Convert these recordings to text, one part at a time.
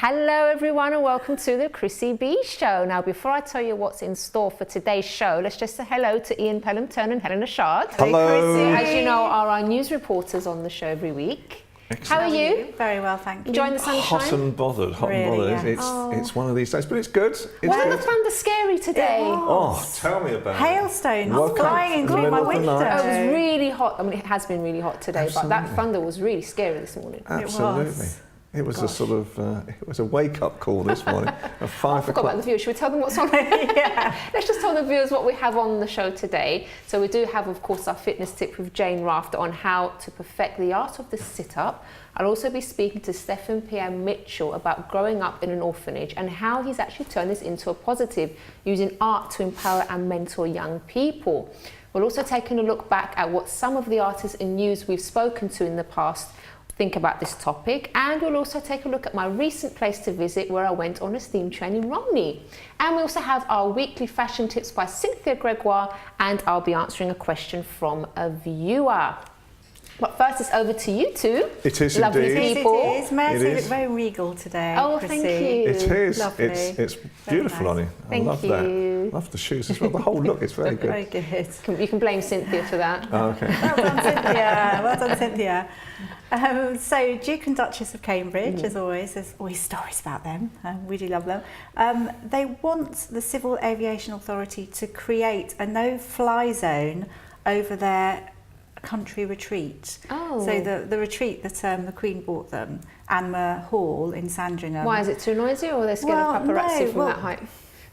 Hello everyone and welcome to the Chrissy B Show. Now before I tell you what's in store for today's show, let's just say hello to Ian Pelham-Turner and Helena Shard. Hello. Chrissy, as you know, are our news reporters on the show every week. Excellent. How are you? Very well, thank you. Enjoying the sunshine? Hot and bothered, Really, and bothered. It's one of these days, but it's good. It's Wasn't good. the thunder scary today? Oh, tell me about it. Hailstones Woke up flying in the through my middle of the window. night. Oh, it was really hot. I mean, it has been really hot today, but that Absolutely. thunder was really scary this morning. Absolutely. It was a sort of, it was a wake-up call this morning at 5 I forgot about the viewers. Should we tell them what's on? Yeah. Let's just tell the viewers what we have on the show today. So we do have, of course, our fitness tip with Jane Wrafter on how to perfect the art of the sit-up. I'll also be speaking to Stephan Pierre Mitchell about growing up in an orphanage and how he's actually turned this into a positive, using art to empower and mentor young people. We're also taking a look back at what some of the artists and news we've spoken to in the past think about this topic, and we'll also take a look at my recent place to visit where I went on a steam train in Romney. And we also have our weekly fashion tips by Cynthia Gregoire, and I'll be answering a question from a viewer. But first, it's over to you two. It is lovely indeed. people. It is. May I It say is. it's very regal today. Oh, Chrissy. thank you. It is. Lovely. It's beautiful nice. on you. I Thank love you. that. Love the shoes as well. The whole look is very Very good. good. You can blame Cynthia for that. Oh, okay. Well done, Cynthia. Well done, Cynthia. So, Duke and Duchess of Cambridge, as always, there's always stories about them. We do love them. They want the Civil Aviation Authority to create a no-fly zone over their country retreat. Oh. So the retreat that the Queen bought them, Anmer Hall in Sandringham. Why, is it too noisy, or are they scared of paparazzi from that height?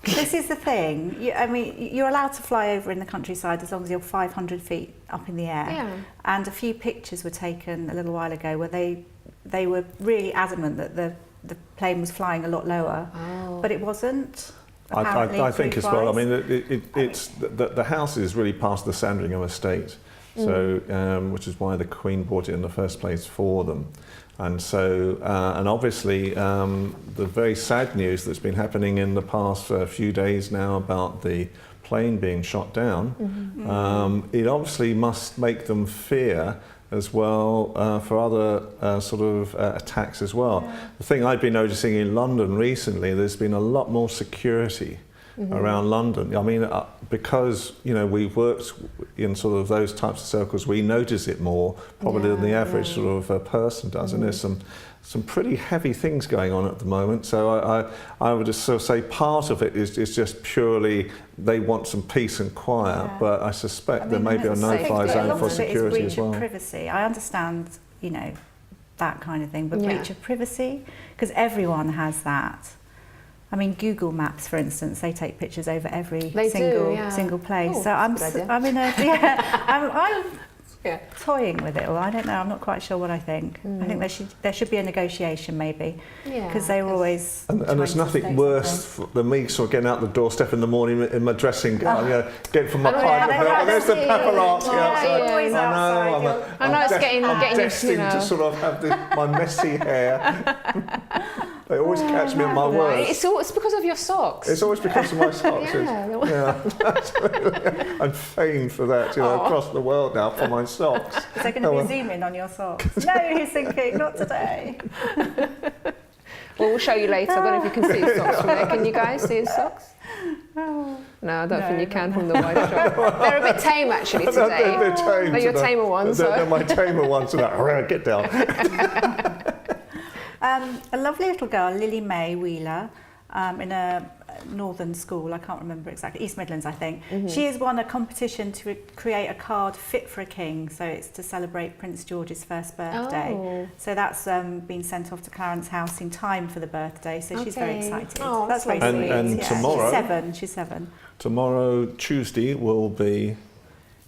This is the thing. You're allowed to fly over in the countryside as long as you're 500 feet up in the air. Yeah. And a few pictures were taken a little while ago where they were really adamant that the plane was flying a lot lower, but it wasn't. I think as well. I mean, It's the house is really part of the Sandringham estate, so which is why the Queen bought it in the first place for them. And so, and obviously, the very sad news that's been happening in the past few days now about the plane being shot down, it obviously must make them fear as well for other sort of attacks as well. Yeah. The thing I've been noticing in London recently, there's been a lot more security around London. I mean, because we've worked in sort of those types of circles, we notice it more probably than the average sort of person does. And there's some pretty heavy things going on at the moment. So I would just sort of say part of it is just purely they want some peace and quiet, but I suspect there may be a no-fly zone for security as well. Breach of privacy. I understand, that kind of thing, but breach of privacy, because everyone has that. I mean, Google Maps, for instance, they take pictures over every single place. Oh, so I'm in I'm toying with it, or I don't know. I'm not quite sure what I think. I think there should be a negotiation, maybe, because they were always. And there's nothing worse than me sort of getting out the doorstep in the morning in my dressing gown, getting from my private home. There's the paparazzi outside. I know it's getting destined to sort of have my messy hair. They always catch me at my worst. It's because of your socks. It's always because of my socks. Absolutely. I'm famed for that, across the world now for my socks. Is there going to be a zoom in on your socks? No, he's thinking, not today. Well, we'll show you later. I don't know if you can see his socks from there. Can you guys see his socks? No, I don't think you can from the wide shot. They're a bit tame actually today. They're tame. They're your tamer ones. They're my tamer ones. Get down. A lovely little girl, Lily May Wheeler, in a northern school, I can't remember exactly, East Midlands I think. She has won a competition to create a card fit for a king, so it's to celebrate Prince George's first birthday. Oh. So that's been sent off to Clarence House in time for the birthday, so she's very excited. Oh, that's very sweet. And tomorrow, she's seven. Tomorrow, Tuesday, will be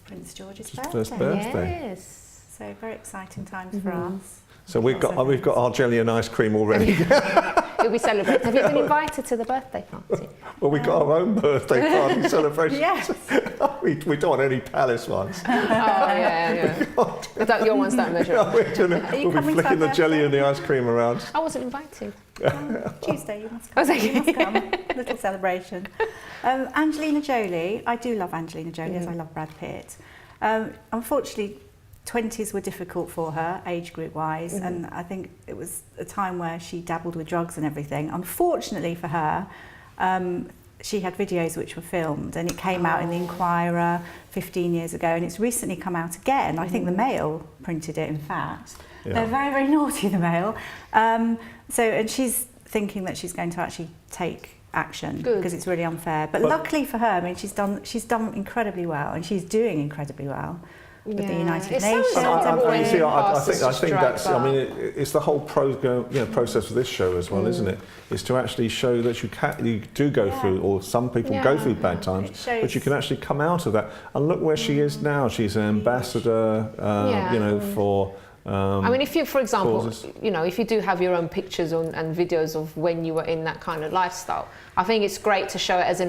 Prince George's first birthday. Yes. So very exciting times for us. So we've got our jelly and ice cream already. You'll be celebrating. Have you been invited to the birthday party? Well, we've got our own birthday party celebration. Yes. we don't want any palace ones. Oh, yeah. Your ones don't measure up. We'll be flicking the jelly and the ice cream around. I wasn't invited. Tuesday, you must come. You must come. Little celebration. Angelina Jolie. I do love Angelina Jolie, as I love Brad Pitt. Unfortunately, 20s were difficult for her, age group wise, and I think it was a time where she dabbled with drugs and everything. Unfortunately for her, she had videos which were filmed, and it came out in the Inquirer 15 years ago, and it's recently come out again. I think the Mail printed it, in fact. Yeah. They're very, very naughty, the Mail. And she's thinking that she's going to actually take action because it's really unfair. But luckily for her, I mean, she's done incredibly well, and she's doing incredibly well with the United Nations. I think that's. I mean, it's the whole process of this show as well, isn't it? Is to actually show that you do go through, or some people go through bad times, but you can actually come out of that. And look where she is now. She's an ambassador, for. I mean, if you, for example, causes. If you do have your own pictures and videos of when you were in that kind of lifestyle, I think it's great to show it as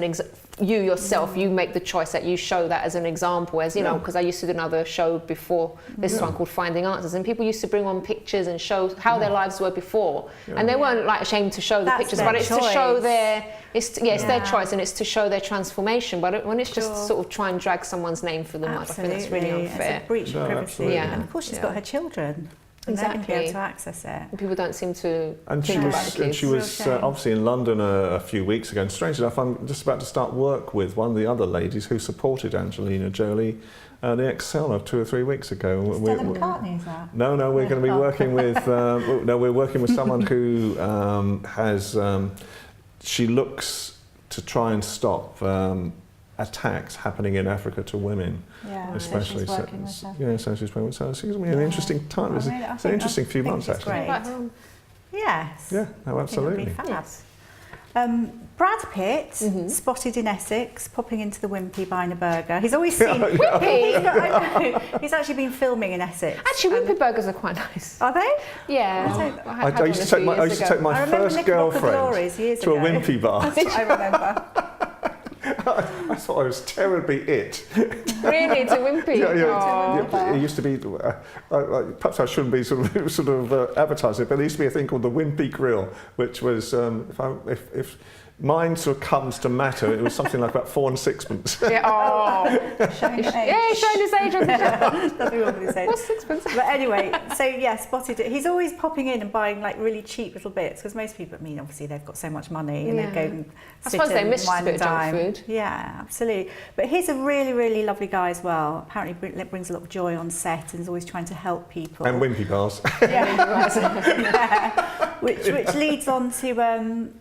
you yourself, you make the choice that you show that as an example, as because I used to do another show before this one called Finding Answers, and people used to bring on pictures and show how their lives were before, and they weren't like ashamed to show the pictures, but it's to show it's their choice, and it's to show their transformation. But when it's just sort of try and drag someone's name through the mud, I think that's really unfair. It's a breach of privacy, and of course she's got her children. And they're going to be able to access it. And people don't seem to and think about the kids. And she was obviously in London a few weeks ago. And strange enough, I'm just about to start work with one of the other ladies who supported Angelina Jolie, the Excel of 2 or 3 weeks ago. Stella McCartney, is that? No, we're going to be working with. We're working with someone who has. She looks to try and stop attacks happening in Africa to women, especially. So she's working with her. Yeah, so she's working with her. So it's going to be an interesting time. It's an interesting few months, actually. Great. Yes. Yeah, no, absolutely. It'll be fab. Brad Pitt, spotted in Essex, popping into the Wimpy buying a burger. He's always seen Wimpy. He's actually been filming in Essex. Actually, Wimpy burgers are quite nice. Are they? Yeah. I used to take my first girlfriend to a Wimpy bar. I remember. I thought I was terribly it. Really, to Wimpy? Yeah. It used to be, perhaps I shouldn't be sort of advertising it, but there used to be a thing called the Wimpy Grill, which was, if mine sort of comes to matter, it was something like about 4 and 6pence. Showing his age. Yeah, he's showing his age on the show. Doesn't want to say. What's 6pence? But anyway, so spotted it. He's always popping in and buying like really cheap little bits, because most people, I mean, obviously they've got so much money and they go and I suppose they miss a bit of junk food. Yeah, absolutely. But he's a really, really lovely guy as well. Apparently brings a lot of joy on set and is always trying to help people. And Wimpy bars. Which leads on to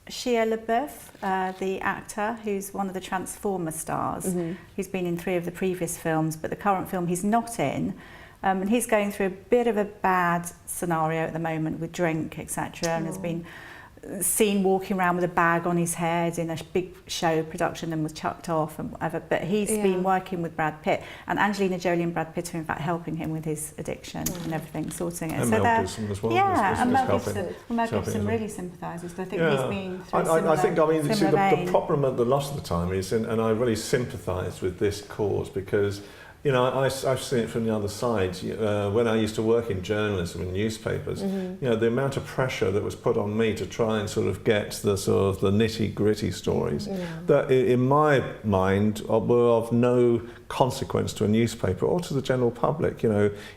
Shia LaBeouf, the actor who's one of the Transformer stars, who's been in 3 of the previous films, but the current film he's not in. And he's going through a bit of a bad scenario at the moment with drink, etc. And has been seen walking around with a bag on his head in a big show production and was chucked off and whatever. But he's been working with Brad Pitt, and Angelina Jolie and Brad Pitt are in fact helping him with his addiction and everything, sorting it. And so Mel Gibson as well. And Mel Gibson really sympathises. I think he's been through the problem a lot of the time is, and I really sympathise with this cause, because I've seen it from the other side. When I used to work in journalism and newspapers, the amount of pressure that was put on me to try and sort of get the nitty-gritty stories that, in my mind, were of no consequence to a newspaper or to the general public.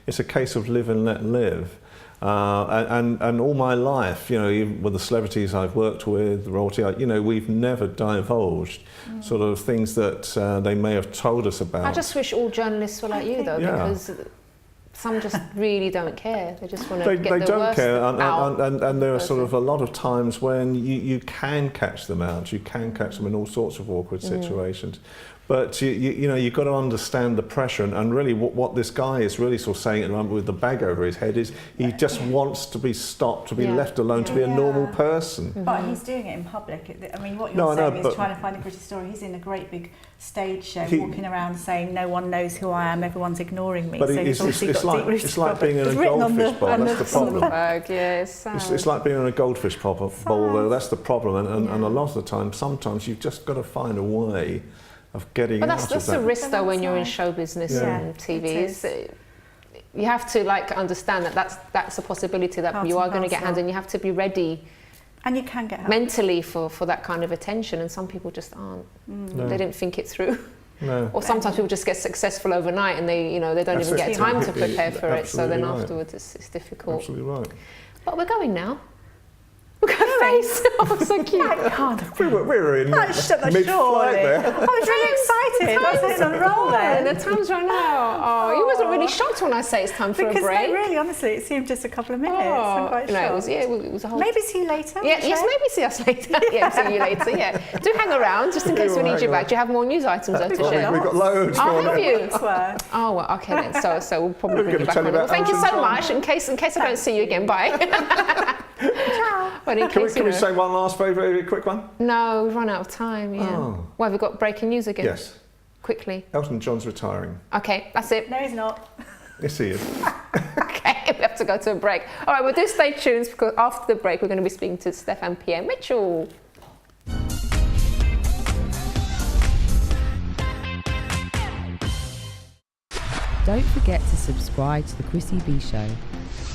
It's a case of live and let live. And all my life, even with the celebrities I've worked with, the royalty, we've never divulged sort of things that they may have told us about. I just wish all journalists were like you, though, because some just really don't care. They just want to get the worst out. They don't care, and there are sort of a lot of times when you can catch them out. You can catch them in all sorts of awkward situations. But you've got to understand the pressure, and really what this guy is really sort of saying with the bag over his head is he just wants to be stopped, to be left alone, to be a normal person. But he's doing it in public. I mean, what you're saying is trying to find the gritty story. He's in a great big stage show, walking around saying, "No one knows who I am. Everyone's ignoring me." But it's like being in a goldfish bowl. That's the problem. It's like being in a goldfish bowl, though. That's the problem. And a lot of the time, sometimes you've just got to find a way of getting out of that. But that's the risk, though, when you're in show business and TV. You have to understand that that's a possibility that you are going to get handed, and you have to be ready. And you can get help mentally for that kind of attention, and some people just aren't. They didn't think it through. No. Or sometimes people just get successful overnight and they don't That's even it. get time to prepare for it. So then Absolutely right. afterwards it's difficult. Absolutely right. But we're going now. Look at her face. Oh, so cute. I can't. We were in mid-flight there. I was really excited. I was hitting on a roll And there. the time's run out. Oh, you wasn't really shocked when I say it's time for Because a break. no, really, honestly, it seemed just a couple of minutes. I'm quite no, shocked. it was a whole. Maybe see you later. Yeah, Michelle? yes, maybe see us later. Yeah, see you later. Yeah, do hang around just in case we need you back. Do you have more news items though to share? We've got loads Oh, more. have you? Weeks worth. Oh, well, okay then. So we'll probably We're bring you gonna back tell on. you Well, about thank you so Elton much. In case I don't see you again, bye. Ciao. But in Can we, case, can we say one last very quick one? No, we've run out of time. Yeah. Oh. Well, have we got breaking news again? Yes. Quickly. Elton John's retiring. Okay, that's it. No, he's not. Yes, he is. Okay, we have to go to a break. All right, well, do stay tuned because after the break, we're going to be speaking to Stephan Pierre Mitchell. Don't forget to subscribe to the Chrissy B Show,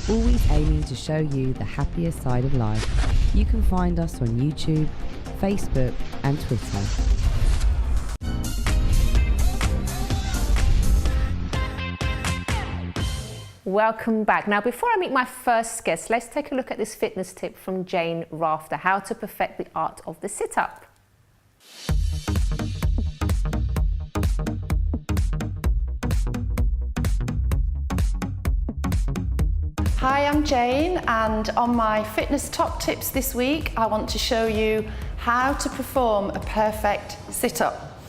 always aiming to show you the happier side of life. You can find us on YouTube, Facebook and Twitter. Welcome back. Now, before I meet my first guest, let's take a look at this fitness tip from Jane Wrafter, how to perfect the art of the sit-up. Hi, I'm Jane, and on my fitness top tips this week, I want to show you how to perform a perfect sit-up.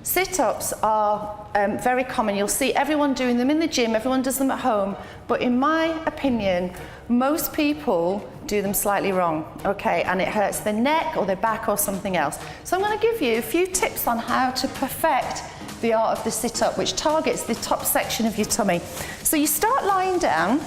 Sit-ups are very common. You'll see everyone doing them in the gym, everyone does them at home, but in my opinion, most people do them slightly wrong, okay, and it hurts their neck or their back or something else. So I'm going to give you a few tips on how to perfect the art of the sit-up, which targets the top section of your tummy. So you start lying down,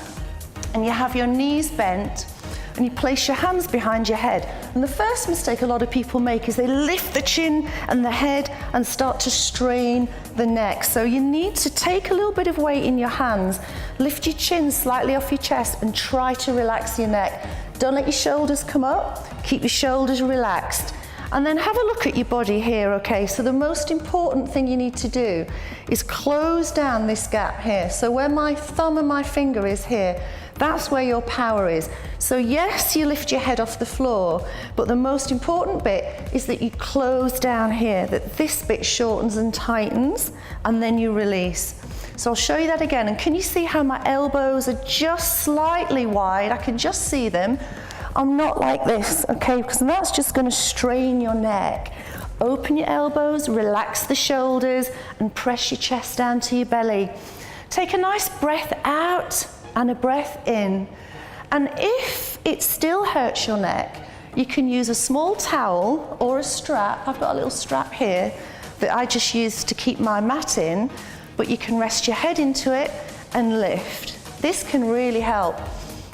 and you have your knees bent and you place your hands behind your head. And the first mistake a lot of people make is they lift the chin and the head and start to strain the neck. So you need to take a little bit of weight in your hands, lift your chin slightly off your chest and try to relax your neck. Don't let your shoulders come up, keep your shoulders relaxed. And then have a look at your body here, okay? So the most important thing you need to do is close down this gap here. So where my thumb and my finger is here, that's where your power is. So yes, you lift your head off the floor, but the most important bit is that you close down here, that this bit shortens and tightens, and then you release. So I'll show you that again. And can you see how my elbows are just slightly wide? I can just see them. I'm not like this, okay, because that's just going to strain your neck. Open your elbows, relax the shoulders, and press your chest down to your belly. Take a nice breath out and a breath in. And if it still hurts your neck, you can use a small towel or a strap. I've got a little strap here that I just use to keep my mat in, but you can rest your head into it and lift. This can really help.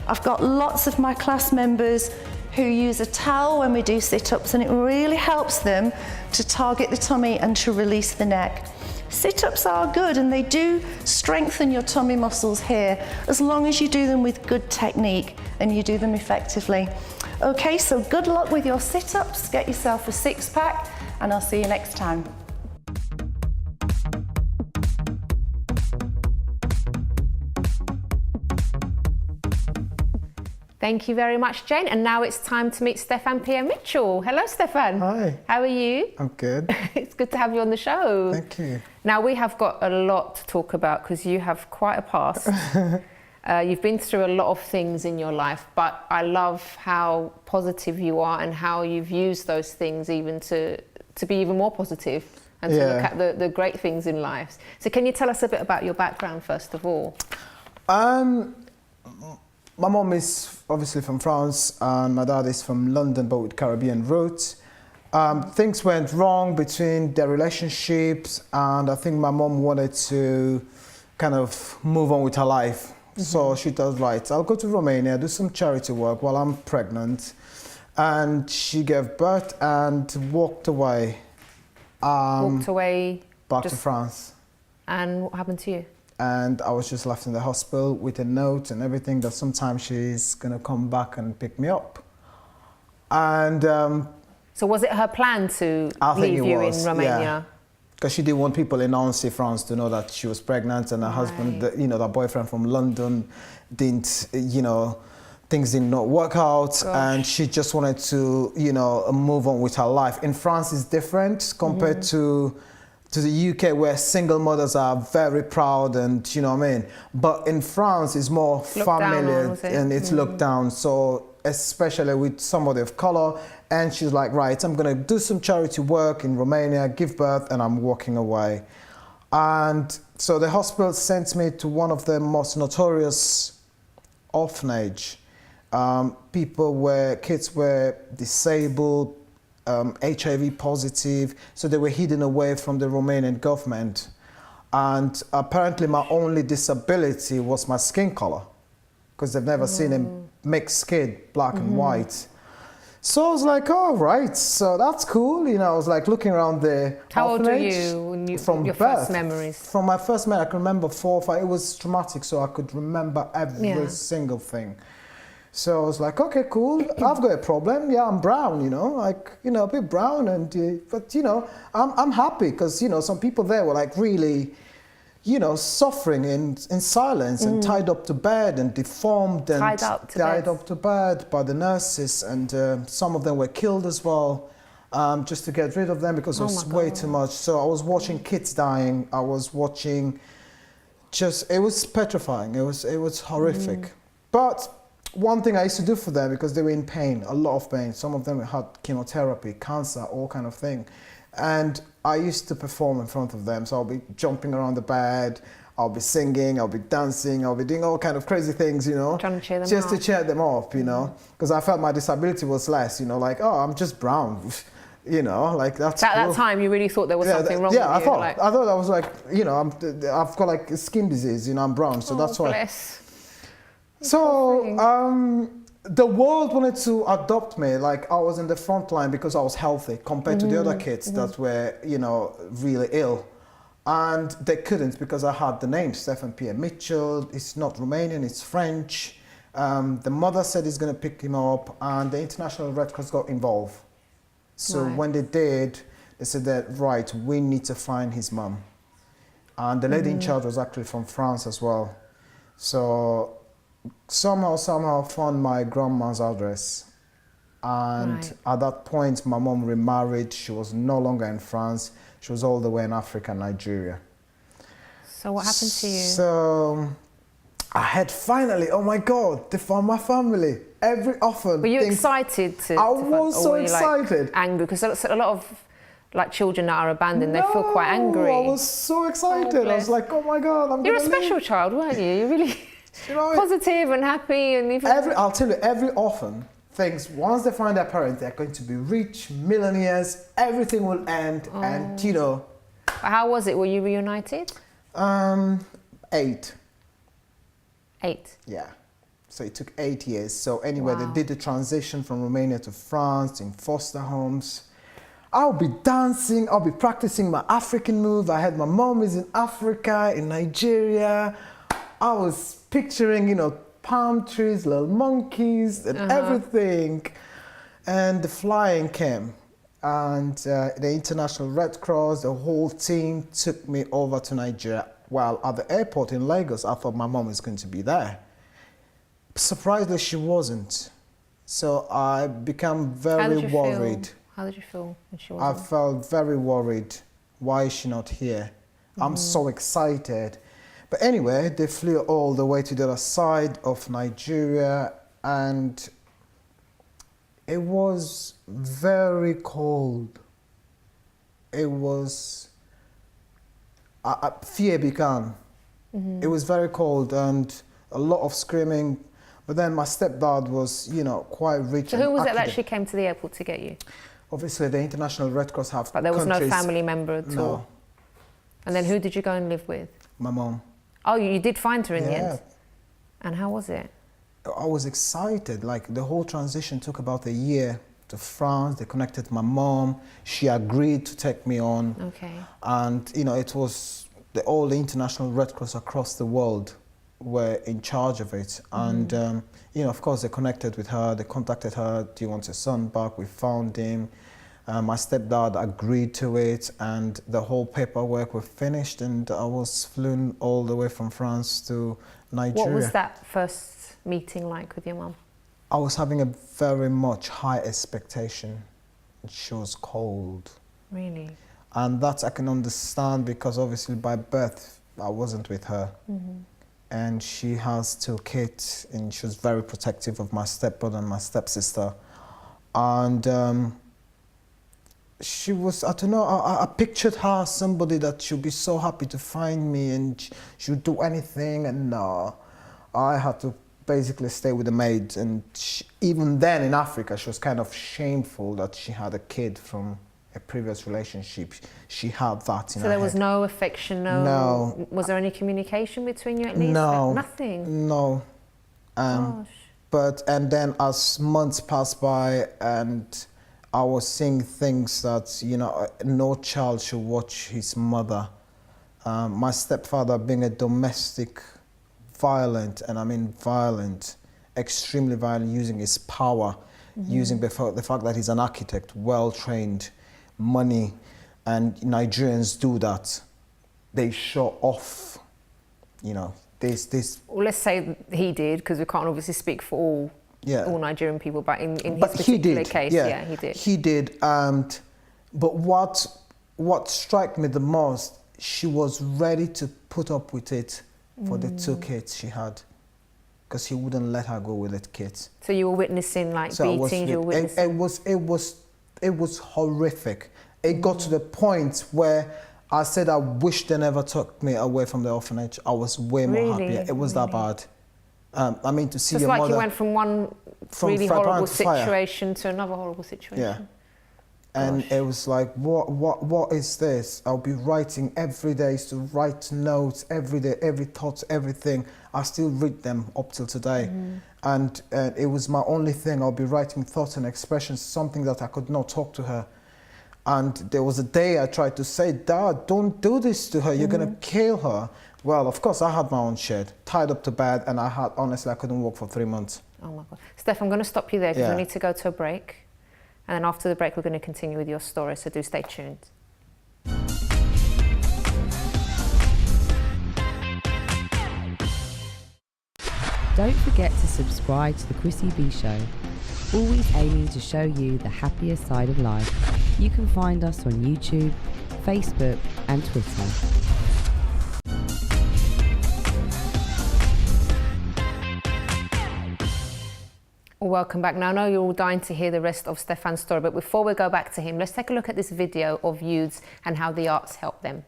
I've got lots of my class members who use a towel when we do sit-ups, and it really helps them to target the tummy and to release the neck. Sit-ups are good and they do strengthen your tummy muscles here, as long as you do them with good technique and you do them effectively. Okay, so good luck with your sit-ups, get yourself a six-pack, and I'll see you next time. Thank you very much, Jane. And now it's time to meet Stephan Pierre Mitchell. Hello, Stephan. Hi. How are you? I'm good. It's good to have you on the show. Thank you. Now, we have got a lot to talk about because you have quite a past. You've been through a lot of things in your life, but I love how positive you are and how you've used those things even to be even more positive and to look at the great things in life. So can you tell us a bit about your background, first of all? My mom is obviously from France and my dad is from London, but with Caribbean roots. Things went wrong between their relationships, and I think my mom wanted to kind of move on with her life. Mm-hmm. So she thought, right, I'll go to Romania, do some charity work while I'm pregnant. And she gave birth and walked away. Walked away? Back to France. And what happened to you? And I was just left in the hospital with a note and everything that sometime she's gonna come back and pick me up. And so was it her plan to leave you in Romania? because she didn't want people in Nancy, France to know that she was pregnant, and her husband, you know, that boyfriend from London didn't, you know, things did not work out. And she just wanted to, you know, move on with her life. In France it's different compared to the UK, where single mothers are very proud, and you know what I mean. But in France it's more familiar and it's looked down. So especially with somebody of color, and she's like, right, I'm gonna do some charity work in Romania, give birth, and I'm walking away. And so the hospital sent me to one of the most notorious orphanage. Kids were disabled, HIV positive, so they were hidden away from the Romanian government. And apparently my only disability was my skin color, because they've never seen a mixed kid, black and white. So I was like, oh, right, so that's cool. You know, I was like looking around the How old were orphanage you when you, from your birth. first memories? From my first memory, I can remember 4 or 5. It was traumatic, so I could remember every single thing. So I was like, okay, cool. I've got a problem. Yeah, I'm brown, you know, like, you know, a bit brown, and but you know, I'm happy, because you know, some people there were like really, you know, suffering in silence and tied up to bed and deformed and tied up to bed by the nurses, and some of them were killed as well, just to get rid of them, because it was way too much. So I was watching kids dying. I was watching, it was petrifying. It was horrific. But one thing I used to do for them, because they were in pain, a lot of pain. Some of them had chemotherapy, cancer, all kind of thing. And I used to perform in front of them. So I'll be jumping around the bed, I'll be singing, I'll be dancing, I'll be doing all kind of crazy things, you know. Trying to cheer them just up. to cheer them up, you know. Because I felt my disability was less, you know, like, oh, I'm just brown. You know, like that's At cool. that time, you really thought there was something wrong with you? I thought I was like, you know, I've got like a skin disease, you know, I'm brown, so that's why. Bless. So the world wanted to adopt me. Like, I was in the front line because I was healthy compared to the other kids that were, you know, really ill. And they couldn't, because I had the name Stephan Pierre Mitchell. It's not Romanian, it's French. The mother said he's going to pick him up, and the International Red Cross got involved. So when they did, they said that, right, we need to find his mum. And the lady in charge was actually from France as well. So somehow found my grandma's address. And at that point, my mom remarried. She was no longer in France. She was all the way in Africa, Nigeria. So what happened to you? So I had finally, oh my God, they found my family. Every orphan. Were you excited to? I was so excited. Like, angry, because a lot of like children that are abandoned, they feel quite angry. I was so excited. I was like, oh my God, You're a special child, weren't you? You're really positive and happy, and even. I'll tell you, every orphan thinks once they find their parents, they're going to be rich, millionaires, everything will end, and you know. How was it? Were you reunited? 8. 8. Yeah. So it took 8 years. So anyway, they did the transition from Romania to France in foster homes. I'll be dancing, I'll be practicing my African move. I had my mom is in Africa, in Nigeria. I was picturing, you know, palm trees, little monkeys and everything. And the flying came. And the International Red Cross, the whole team took me over to Nigeria. While at the airport in Lagos, I thought my mom was going to be there. Surprisingly, she wasn't. So I became very worried. How did you feel when she wasn't? I felt very worried. Why is she not here? I'm so excited. But anyway, they flew all the way to the other side of Nigeria, and it was very cold. It was, fear began. It was very cold and a lot of screaming. But then my stepdad was, you know, quite rich. So who was it that actually came to the airport to get you? Obviously, the International Red Cross have. But there was no family member at all? And then who did you go and live with? My mom. Oh, you did find her in the end? And how was it? I was excited. Like, the whole transition took about a year to France. They connected my mom. She agreed to take me on. Okay. And, you know, it was all the International Red Cross across the world were in charge of it. And, you know, of course, they connected with her. They contacted her. Do you want your son back? We found him. My stepdad agreed to it, and the whole paperwork was finished, and I was flown all the way from France to Nigeria. What was that first meeting like with your mum? I was having a very much high expectation. She was cold. Really? And that I can understand, because obviously by birth I wasn't with her. And she has 2 kids, and she was very protective of my stepbrother and my stepsister. And she was, I don't know, I pictured her as somebody that she'd be so happy to find me, and she would do anything, and no, I had to basically stay with the maid. And even then in Africa, she was kind of shameful that she had a kid from a previous relationship. She had that in her So there was head. no affection, no... Was there any communication between you at least? No. Nothing? No. Gosh. And then as months passed by, and I was seeing things that, you know, no child should watch his mother. My stepfather being a domestic violent, and I mean violent, extremely violent, using his power, using the fact that he's an architect, well-trained, money, and Nigerians do that. They show off, you know, this. Well, let's say he did, because we can't obviously speak for all Nigerian people, but in his particular case, yeah, he did. He did, but what struck me the most, she was ready to put up with it for the 2 kids she had, because he wouldn't let her go with the kids. So you were witnessing like beatings, you were witnessing... It was horrific. It got to the point where I said I wish they never took me away from the orphanage. I was way more happier. It was that bad. I mean, to see Just your like mother... you went from one really horrible situation to another horrible situation. Yeah. And it was like, what is this? I'll be writing every day, to write notes every day, every thought, everything. I still read them up till today. And it was my only thing. I'll be writing thoughts and expressions, something that I could not talk to her. And there was a day I tried to say, Dad, don't do this to her. You're going to kill her. Well, of course, I had my own shed, tied up to bed, and honestly, I couldn't walk for 3 months. Oh my God. Steph, I'm going to stop you there because we need to go to a break. And then after the break, we're going to continue with your story, so do stay tuned. Don't forget to subscribe to the Chrissy B Show, always aiming to show you the happier side of life. You can find us on YouTube, Facebook and Twitter. Welcome back. Now, I know you're all dying to hear the rest of Stephan's story, but before we go back to him, let's take a look at this video of youths and how the arts help them.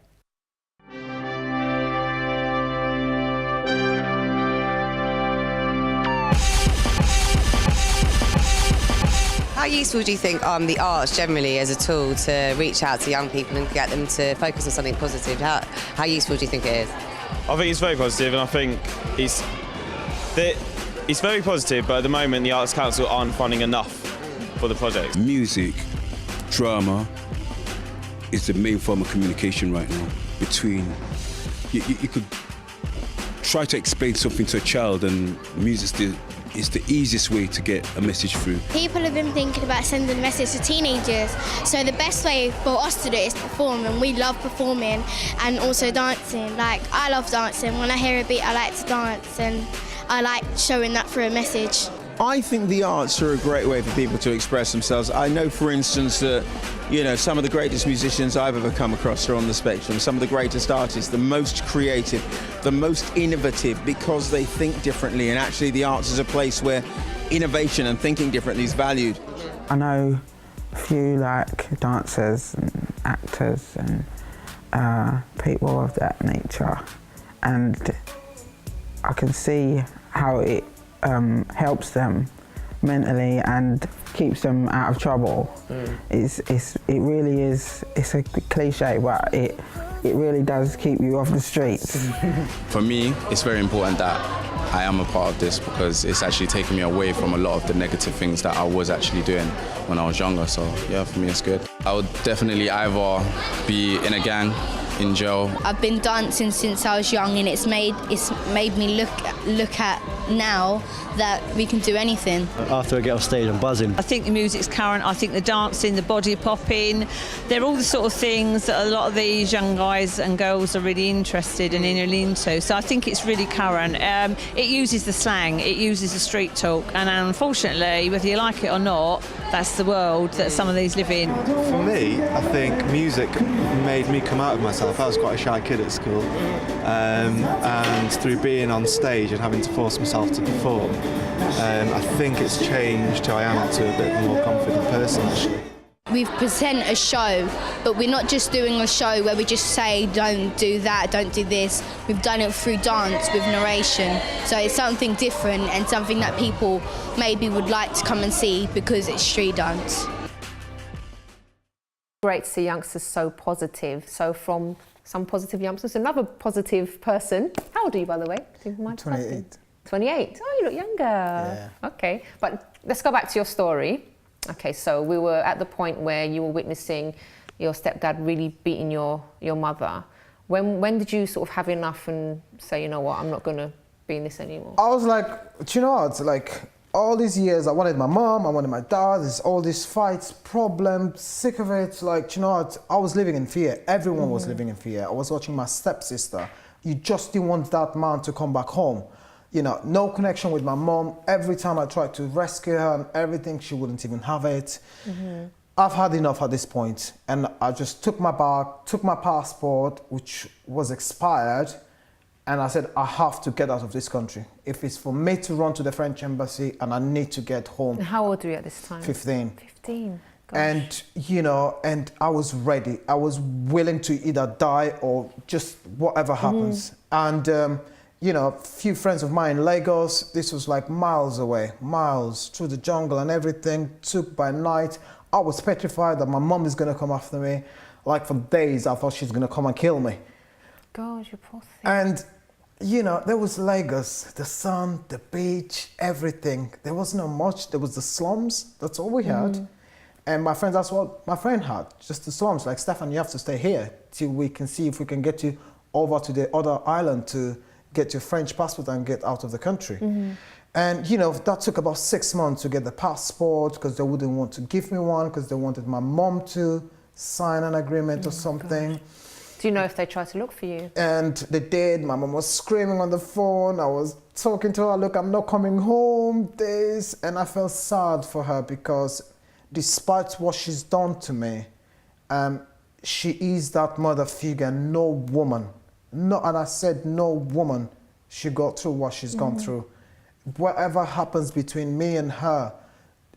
How useful do you think the arts generally as a tool to reach out to young people and get them to focus on something positive? How useful do you think it is? I think it's very positive, and I think it's very positive, but at the moment the Arts Council aren't funding enough for the project. Music, drama is the main form of communication right now between... You could try to explain something to a child, and music is the easiest way to get a message through. People have been thinking about sending a message to teenagers, so the best way for us to do it is to perform, and we love performing and also dancing. Like, I love dancing. When I hear a beat, I like to dance, and I like showing that through a message. I think the arts are a great way for people to express themselves. I know, for instance, that some of the greatest musicians I've ever come across are on the spectrum. Some of the greatest artists, the most creative, the most innovative, because they think differently. And actually, the arts is a place where innovation and thinking differently is valued. I know a few like dancers and actors and people of that nature, and I can see how it helps them mentally and keeps them out of trouble. It really is, it's a cliche, but it really does keep you off the streets. For me, it's very important that I am a part of this, because it's actually taken me away from a lot of the negative things that I was actually doing when I was younger. So yeah, for me it's good. I would definitely either be in a gang, in jail. I've been dancing since I was young, and it's made me look at now that we can do anything. After I get off stage, I'm buzzing. I think the music's current, I think the dancing, the body popping, they're all the sort of things that a lot of these young guys and girls are really interested and into. So I think it's really current. It uses the slang, it uses the street talk, and unfortunately, whether you like it or not, that's the world that some of these live in. For me, I think music made me come out of myself. I was quite a shy kid at school, and through being on stage and having to force myself to perform, I think it's changed who I am to a bit more confident person, actually. We present a show, but we're not just doing a show where we just say don't do that, don't do this. We've done it through dance with narration, so it's something different and something that people maybe would like to come and see because it's street dance. Great to see youngsters so positive. So from some positive youngsters, another positive person. How old are you, by the way? 28. 28. Oh, you look younger. Yeah. Okay, but let's go back to your story. Okay, so we were at the point where you were witnessing your stepdad really beating your mother. When did you sort of have enough and say, you know what, I'm not going to be in this anymore? I was like, do you know what? Like, all these years, I wanted my mom, I wanted my dad, there's all these fights, problems, sick of it. Like, do you know what? I was living in fear. Everyone was living in fear. I was watching my stepsister. You just didn't want that man to come back home. You know, no connection with my mom. Every time I tried to rescue her and everything, she wouldn't even have it. I've had enough at this point, and I just took my bag, took my passport, which was expired, and I said, I have to get out of this country. If it's for me to run to the French embassy and I need to get home. And how old were you at this time? 15. 15. Gosh. And, you know, and I was ready. I was willing to either die or just whatever happens. And, you know, a few friends of mine in Lagos, this was like miles away, miles through the jungle and everything, took by night. I was petrified that my mom is going to come after me. Like for days, I thought she's going to come and kill me. God, you poor thing. And, you know, there was Lagos, the sun, the beach, everything. There was not much. There was the slums. That's all we had. And my friends, that's what my friend had, just the slums. Like, Stephan, you have to stay here till we can see if we can get you over to the other island to get your French passport and get out of the country. And, you know, that took about 6 months to get the passport because they wouldn't want to give me one because they wanted my mom to sign an agreement or something. Do you know if they tried to look for you? And they did. My mom was screaming on the phone. I was talking to her, look, I'm not coming home, this. And I felt sad for her because despite what she's done to me, she is that mother figure. No woman, and I said no woman should go through what she's gone through. Whatever happens between me and her,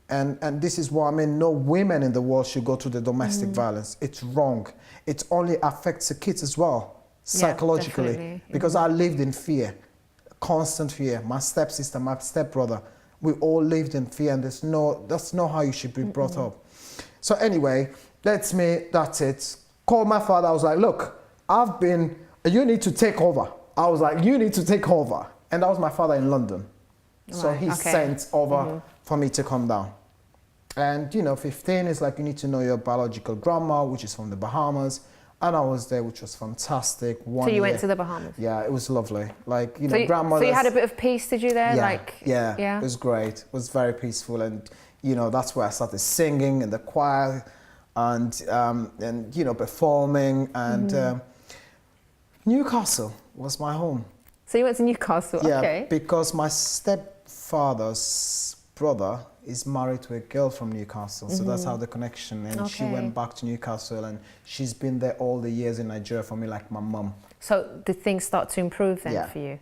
and this is what I mean, no women in the world should go through the domestic violence. It's wrong. It only affects the kids as well, psychologically, because I lived in fear, constant fear. My stepsister, my stepbrother, we all lived in fear, and that's not how you should be brought up. So anyway, that's it. Called my father, I was like, look, you need to take over. I was like, you need to take over. And that was my father in London. So he sent over for me to come down. And, you know, 15 is like you need to know your biological grandma, which is from the Bahamas. And I was there, which was fantastic. So you went to the Bahamas? Yeah, it was lovely. Like, you know, grandmother. So you had a bit of peace, did you there? Yeah, it was great. It was very peaceful. And, you know, that's where I started singing in the choir and you know, performing. And Newcastle was my home. So you went to Newcastle, yeah, because my stepfather's brother is married to a girl from Newcastle, so that's how the connection. And she went back to Newcastle, and she's been there all the years in Nigeria for me, like my mum. So did things start to improve then for you?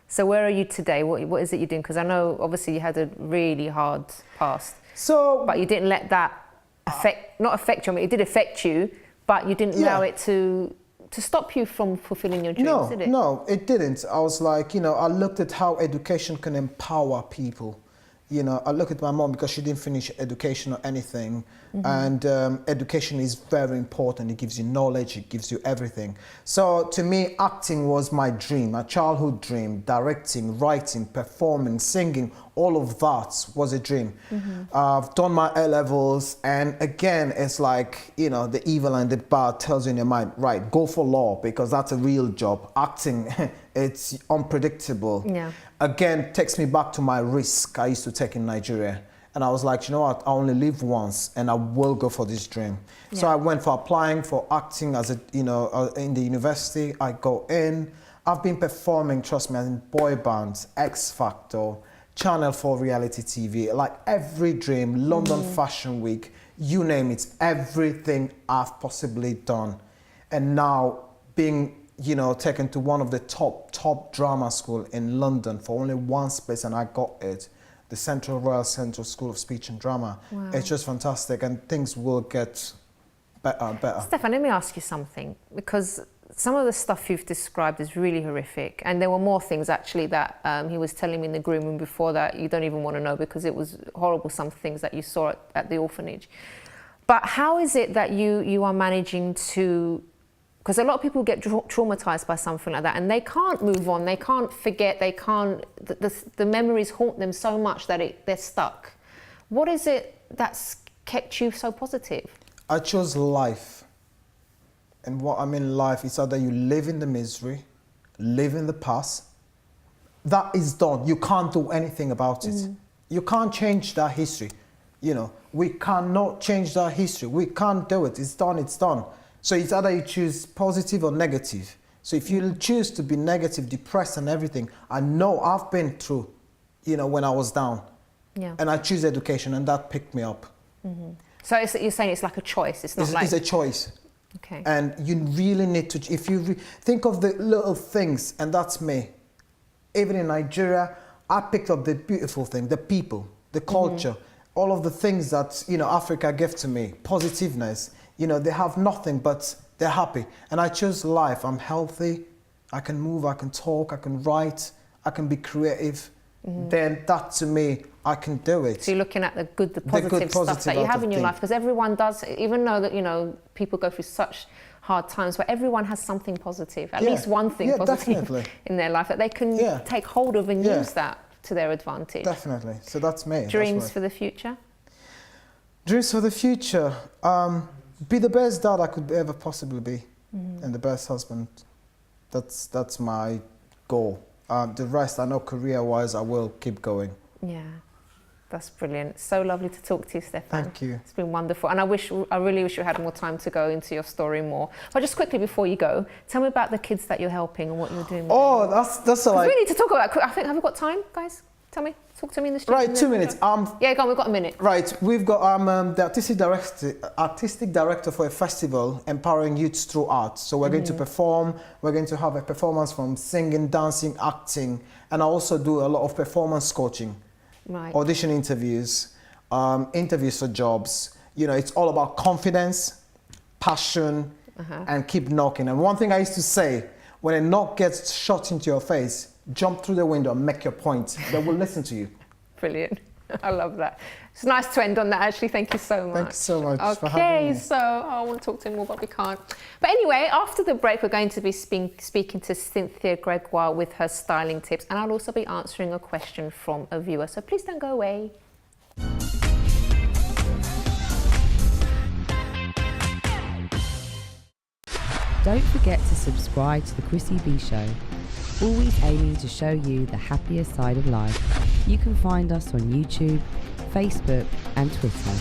So where are you today? What is it you're doing? Because I know obviously you had a really hard past. So, but you didn't let that not affect you. I mean, it did affect you, but you didn't allow it to stop you from fulfilling your dreams, did it? No, it didn't. I was like, you know, I looked at how education can empower people. You know, I look at my mom because she didn't finish education or anything. And education is very important. It gives you knowledge, it gives you everything. So to me, acting was my dream, my childhood dream. Directing, writing, performing, singing, all of that was a dream. I've done my A-levels, and again, it's like, you know, the evil and the bad tells you in your mind, right, go for law because that's a real job. Acting It's unpredictable. Yeah. Again, takes me back to my risk I used to take in Nigeria. And I was like, you know what, I only live once and I will go for this dream. Yeah. So I went for applying for acting as a, you know, in the university. I go in. I've been performing, trust me, in boy bands, X Factor, Channel 4 reality TV, like every dream, London Fashion Week, you name it, everything I've possibly done. And now being, you know, taken to one of the top drama school in London for only one space, and I got it, the Royal Central School of Speech and Drama. Wow. It's just fantastic, and things will get better and better. Stephan, let me ask you something, because some of the stuff you've described is really horrific, and there were more things actually that he was telling me in the green room before that you don't even want to know, because it was horrible, some things that you saw at the orphanage. But how is it that you are managing to, because a lot of people get traumatized by something like that and they can't move on, they can't forget, they can't, the memories haunt them so much that they're stuck. What is it that's kept you so positive? I chose life. And what I mean life is either you live in the misery, live in the past. That is done. You can't do anything about it. You can't change that history. You know, we cannot change that history. We can't do it. It's done, it's done. So it's either you choose positive or negative. So if you choose to be negative, depressed and everything, I know I've been through, you know, when I was down. Yeah. And I choose education, and that picked me up. So you're saying it's like a choice. It's not like... It's a choice. Okay. And you really need to, if you think of the little things, and that's me. Even in Nigeria, I picked up the beautiful thing, the people, the culture, all of the things that, you know, Africa gave to me, positiveness. You know, they have nothing, but they're happy. And I chose life. I'm healthy. I can move, I can talk, I can write, I can be creative. Then that, to me, I can do it. So you're looking at the positive stuff that you have in your life, because everyone does, even though that, you know, people go through such hard times, but everyone has something positive, at least one thing positive in their life that they can take hold of and use that to their advantage. Definitely. So that's me. Dreams for the future? Dreams for the future. Be the best dad I could ever possibly be, and the best husband. That's my goal. The rest, I know career-wise, I will keep going. Yeah, that's brilliant. So lovely to talk to you, Stephan. Thank you. It's been wonderful, and I really wish you had more time to go into your story more. But just quickly before you go, tell me about the kids that you're helping and what you're doing. Oh, that's like... We need to talk about. I think, have we got time, guys? Tell me. Talk to me in the studio. Right, 2 minutes. Yeah, go on, we've got a minute. Right, we've got the artistic director for a festival empowering youth through art. So we're going to perform, we're going to have a performance from singing, dancing, acting, and I also do a lot of performance coaching, audition interviews, interviews for jobs. You know, it's all about confidence, passion, and keep knocking. And one thing I used to say, when a knock gets shot into your face, jump through the window and make your point. They will listen to you. Brilliant. I love that. It's nice to end on that, actually. Thank you so much. Thank you so much for having me. Okay, so I want to talk to him more, but we can't. But anyway, after the break, we're going to be speaking to Cynthia Gregoire with her styling tips, and I'll also be answering a question from a viewer. So please don't go away. Don't forget to subscribe to the Chrissy B Show. Always aiming to show you the happier side of life. You can find us on YouTube, Facebook and Twitter.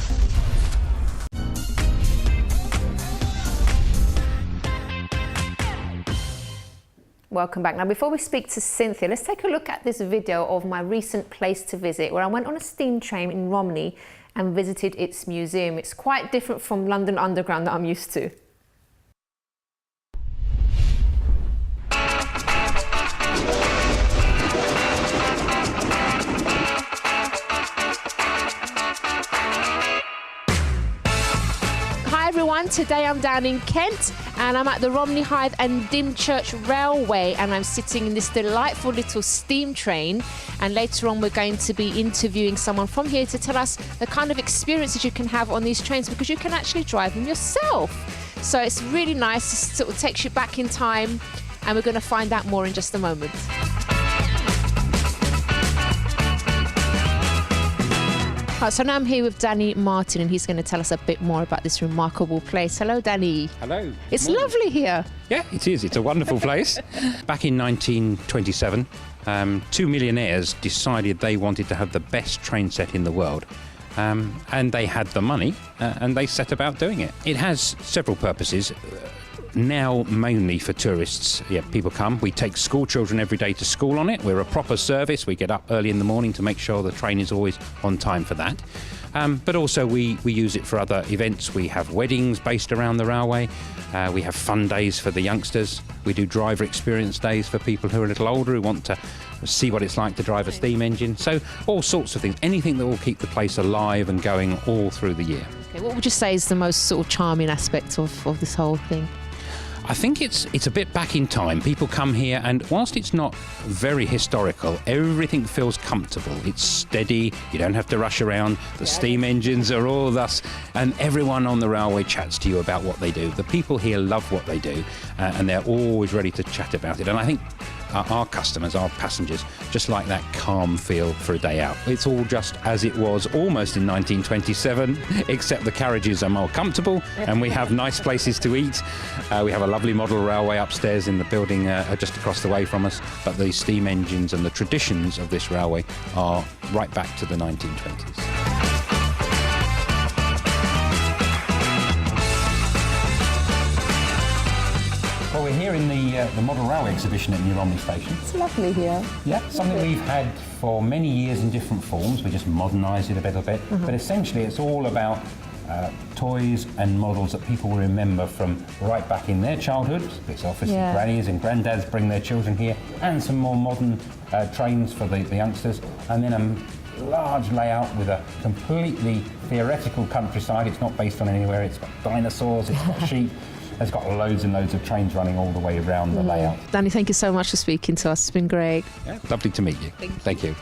Welcome back. Now, before we speak to Cynthia, let's take a look at this video of my recent place to visit, where I went on a steam train in Romney and visited its museum. It's quite different from London Underground that I'm used to. Today I'm down in Kent and I'm at the Romney Hythe and Dymchurch Railway, and I'm sitting in this delightful little steam train, and later on we're going to be interviewing someone from here to tell us the kind of experiences you can have on these trains, because you can actually drive them yourself. So it's really nice. It sort of takes you back in time, and we're going to find out more in just a moment. Right, so now I'm here with Danny Martin, and he's going to tell us a bit more about this remarkable place. Hello, Danny. Hello. It's lovely here. Yeah, it is. It's a wonderful place. Back in 1927, two millionaires decided they wanted to have the best train set in the world. And they had the money, and they set about doing it. It has several purposes. Now mainly for tourists. Yeah, people come. We take school children every day to school on it. We're a proper service. We get up early in the morning to make sure the train is always on time for that. But also we use it for other events. We have weddings based around the railway. We have fun days for the youngsters. We do driver experience days for people who are a little older, who want to see what it's like to drive a steam engine. So all sorts of things. Anything that will keep the place alive and going all through the year. Okay, what would you say is the most sort of charming aspect of this whole thing? I think it's a bit back in time. People come here, and whilst it's not very historical, everything feels comfortable. It's steady. You don't have to rush around. The steam engines are all thus, and everyone on the railway chats to you about what they do. The people here love what they do, and they're always ready to chat about it. And I think our customers, our passengers, just like that calm feel for a day out. It's all just as it was almost in 1927, except the carriages are more comfortable and we have nice places to eat. We have a lovely model railway upstairs in the building just across the way from us, but the steam engines and the traditions of this railway are right back to the 1920s. Well, we're here in the Model Railway exhibition at New Romney Station. It's lovely here. Yeah, something we've had for many years in different forms. We just modernised it a little bit. But essentially it's all about toys and models that people will remember from right back in their childhood. It's obviously grannies and granddads bring their children here, and some more modern trains for the youngsters. And then a large layout with a completely theoretical countryside. It's not based on anywhere. It's got dinosaurs, it's got sheep. It's got loads and loads of trains running all the way around the layout. Danny, thank you so much for speaking to us. It's been great. Yeah, lovely to meet you. Thank you.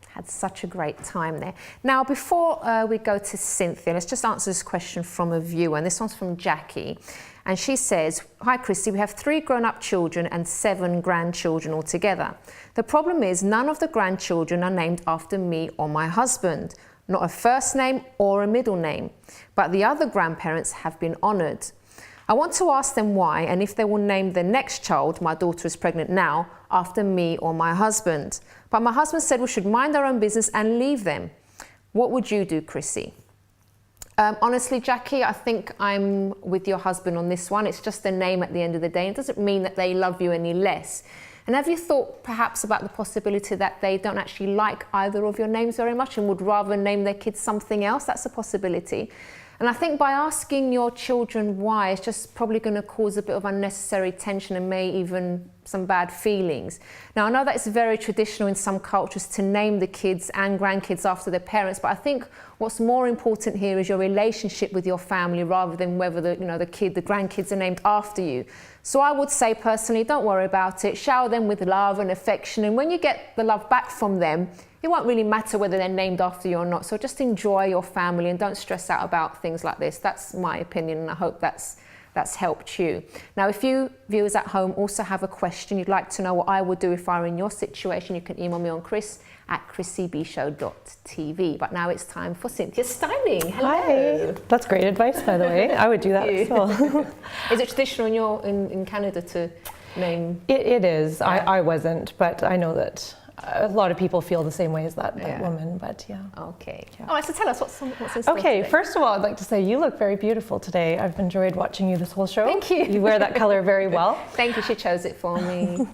Had such a great time there. Now, before we go to Cynthia, let's just answer this question from a viewer, and this one's from Jackie. And she says, "Hi Chrissy, we have 3 grown-up children and 7 grandchildren altogether. The problem is none of the grandchildren are named after me or my husband, not a first name or a middle name, but the other grandparents have been honoured. I want to ask them why and if they will name the next child, my daughter is pregnant now, after me or my husband. But my husband said we should mind our own business and leave them. What would you do, Chrissy?" Honestly, Jackie, I think I'm with your husband on this one. It's just a name at the end of the day. It doesn't mean that they love you any less. And have you thought perhaps about the possibility that they don't actually like either of your names very much and would rather name their kids something else? That's a possibility. And I think by asking your children why, it's just probably going to cause a bit of unnecessary tension and may even some bad feelings. Now, I know that it's very traditional in some cultures to name the kids and grandkids after their parents, but I think what's more important here is your relationship with your family rather than whether the grandkids are named after you. So I would say personally, don't worry about it. Shower them with love and affection, and when you get the love back from them, it won't really matter whether they're named after you or not. So just enjoy your family and don't stress out about things like this. That's my opinion, and I hope that's helped you. Now, if you viewers at home also have a question, you'd like to know what I would do if I were in your situation, you can email me on chris@chrissybshow.tv. But now it's time for Cynthia's styling. Hello. Hi. That's great advice, by the way. I would do that as well. Is it traditional in Canada to name? It is. Yeah. I wasn't, but I know that a lot of people feel the same way as that woman, but yeah. Okay. Yeah. All right, so tell us what's in store Okay, today? First of all, I'd like to say you look very beautiful today. I've enjoyed watching you this whole show. Thank you. You wear that color very well. Thank you, she chose it for me.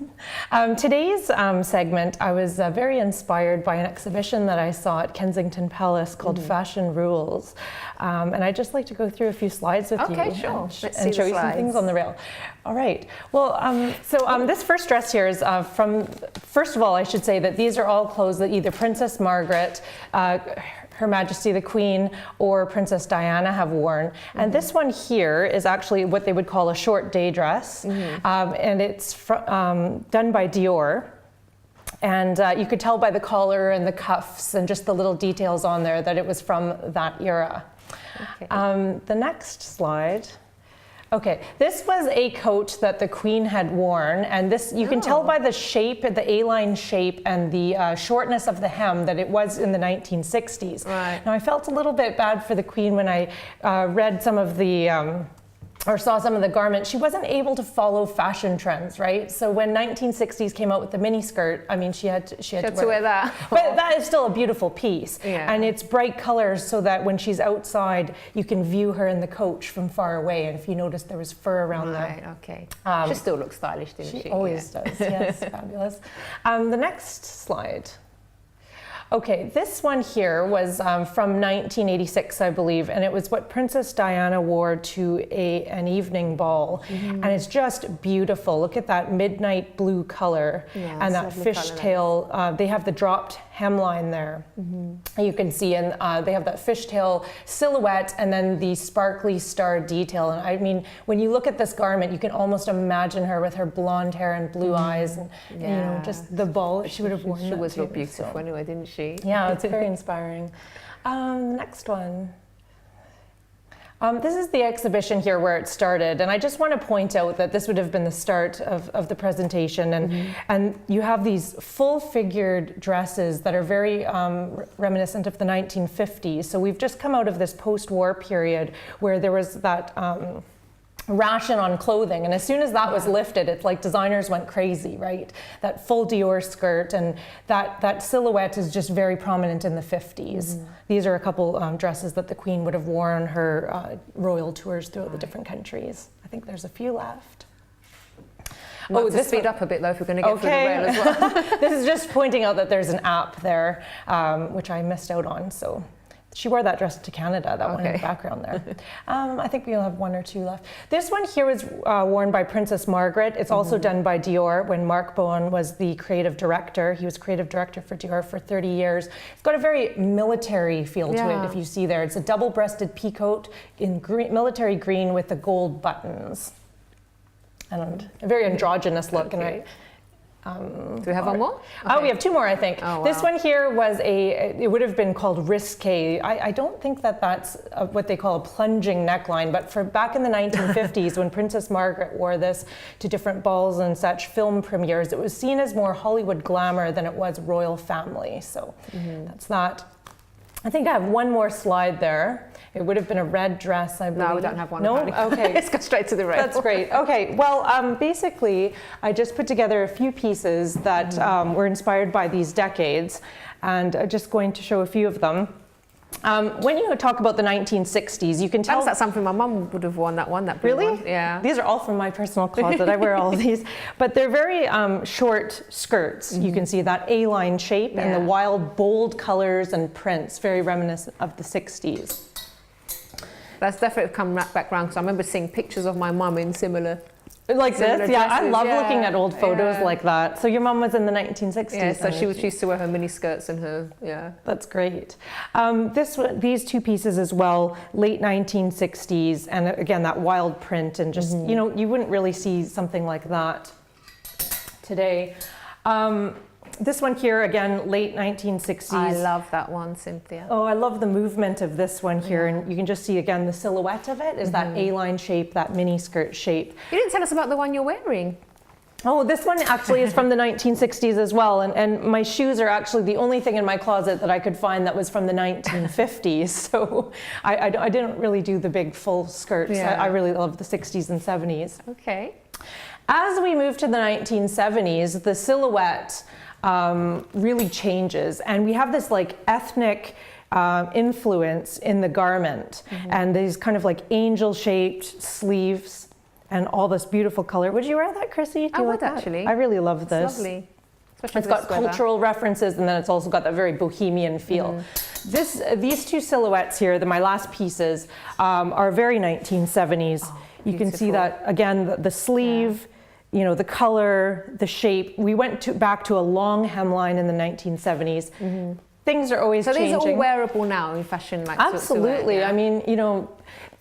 Today's segment, I was very inspired by an exhibition that I saw at Kensington Palace called Fashion Rules. And I'd just like to go through a few slides with you sure. and show you some things on the rail. All right. Well, this first dress here is first of all, I should say that these are all clothes that either Princess Margaret, Her Majesty the Queen, or Princess Diana have worn. And this one here is actually what they would call a short day dress. And it's done by Dior. And you could tell by the collar and the cuffs and just the little details on there that it was from that era. Okay. The next slide. Okay, this was a coat that the Queen had worn, and this you can tell by the shape, the A-line shape, and the shortness of the hem that it was in the 1960s. Right. Now I felt a little bit bad for the Queen when I read some of the or saw some of the garments. She wasn't able to follow fashion trends, right? So when 1960s came out with the mini skirt, I mean, she had to wear that. But that is still a beautiful piece. Yeah. And it's bright colors so that when she's outside, you can view her in the coach from far away. And if you notice, there was fur around Right, there. okay. She still looks stylish, didn't she? She always does, yes, fabulous. The next slide. Okay, this one here was from 1986, I believe, and it was what Princess Diana wore to an evening ball. And it's just beautiful. Look at that midnight blue color and that fishtail. They have the dropped hemline there. You can see, and they have that fishtail silhouette and then the sparkly star detail. And I mean, when you look at this garment, you can almost imagine her with her blonde hair and blue eyes, and you know, just the ball that she would have worn. She was look beautiful anyway, didn't she? Yeah, it's very inspiring. Next one. This is the exhibition here where it started, and I just want to point out that this would have been the start of the presentation, and you have these full-figured dresses that are very reminiscent of the 1950s. So we've just come out of this post-war period where there was that ration on clothing, and as soon as that was lifted, it's like designers went crazy, right? That full Dior skirt, and that silhouette is just very prominent in the 50s. These are a couple dresses that the Queen would have worn on her royal tours throughout the different countries. I think there's a few left. This speed up a bit though if we're going to get through the rail as well. This is just pointing out that there's an app there, which I missed out on, so. She wore that dress to Canada, that one in the background there. I think we'll have one or two left. This one here was worn by Princess Margaret. It's also done by Dior when Marc Bohan was the creative director. He was creative director for Dior for 30 years. It's got a very military feel to it, if you see there. It's a double-breasted peacoat in military green with the gold buttons. And a very androgynous look. And do we have one more? Oh, we have two more, I think. Oh, wow. This one here was it would have been called risque. I don't think that's what they call a plunging neckline, but for back in the 1950s when Princess Margaret wore this to different balls and such film premieres, it was seen as more Hollywood glamour than it was royal family. So that's that. I think I have one more slide there. It would have been a red dress, I believe. No, we don't have one. No? Okay. Let's go straight to the rail. That's great. Okay, well, basically, I just put together a few pieces that were inspired by these decades, and I'm just going to show a few of them. When you talk about the 1960s, you can tell... That's something my mum would have worn, that one. That blue Really? one. Yeah. These are all from my personal closet. I wear all of these. But they're very short skirts. You can see that A-line shape and the wild, bold colors and prints, very reminiscent of the 60s. That's definitely come back round, because I remember seeing pictures of my mum in similar this, yeah. dresses. I love looking at old photos like that. So your mum was in the 1960s. Yeah, so she used to wear her mini skirts and her, That's great. These two pieces as well, late 1960s, and again, that wild print, and just, you know, you wouldn't really see something like that today. This one here, again, late 1960s. I love that one, Cynthia. Oh, I love the movement of this one here, and you can just see, again, the silhouette of it is that A-line shape, that mini skirt shape. You didn't tell us about the one you're wearing. Oh, this one actually is from the 1960s as well, and my shoes are actually the only thing in my closet that I could find that was from the 1950s, so I didn't really do the big full skirts. Yeah. I really love the 60s and 70s. Okay. As we move to the 1970s, the silhouette really changes, and we have this like ethnic influence in the garment, and these kind of like angel-shaped sleeves and all this beautiful color. Would you wear that, Chrissy? I would actually. I really love this. It's lovely. It's got cultural references, and then it's also got that very bohemian feel. These two silhouettes here, my last pieces, are very 1970s. You can see that, again, the sleeve, you know, the color, the shape. We went back to a long hemline in the 1970s. Things are always changing. So these are all wearable now in fashion? Like, Absolutely. to wear, I mean, you know,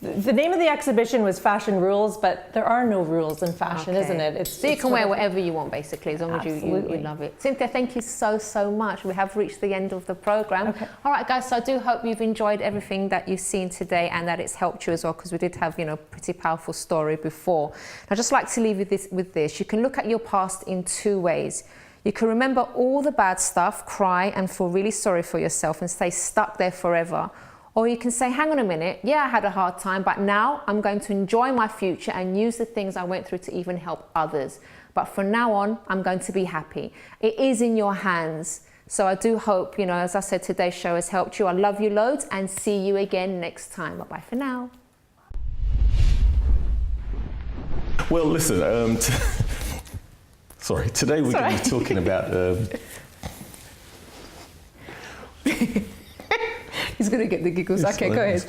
the name of the exhibition was Fashion Rules, but there are no rules in fashion, isn't it? So you can wear whatever you want, basically, as long as you love it. Cynthia, thank you so much. We have reached the end of the programme. All right, guys, so I do hope you've enjoyed everything that you've seen today and that it's helped you as well, because we did have, a pretty powerful story before. I'd just like to leave you with this. You can look at your past in two ways. You can remember all the bad stuff, cry and feel really sorry for yourself and stay stuck there forever. Or you can say, hang on a minute, yeah, I had a hard time, but now I'm going to enjoy my future and use the things I went through to even help others. But from now on, I'm going to be happy. It is in your hands. So I do hope, as I said, today's show has helped you. I love you loads and see you again next time. Bye-bye for now. Well, listen, sorry, today we're going to be talking about... He's going to get the giggles. Okay, go ahead.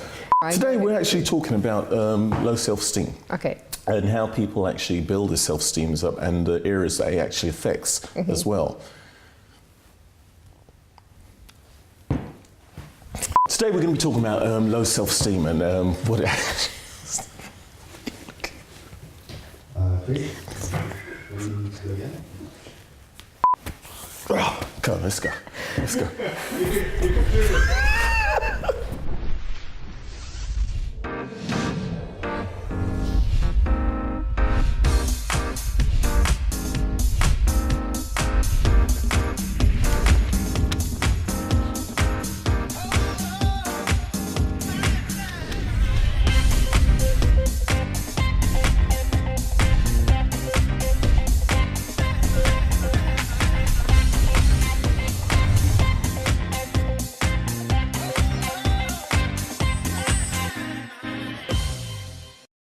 Today we're actually talking about low self-esteem. Okay. And how people actually build their self-esteem up and the areas that it actually affects as well. Today we're going to be talking about low self-esteem and what it actually is. Come on, let's go. Let's go.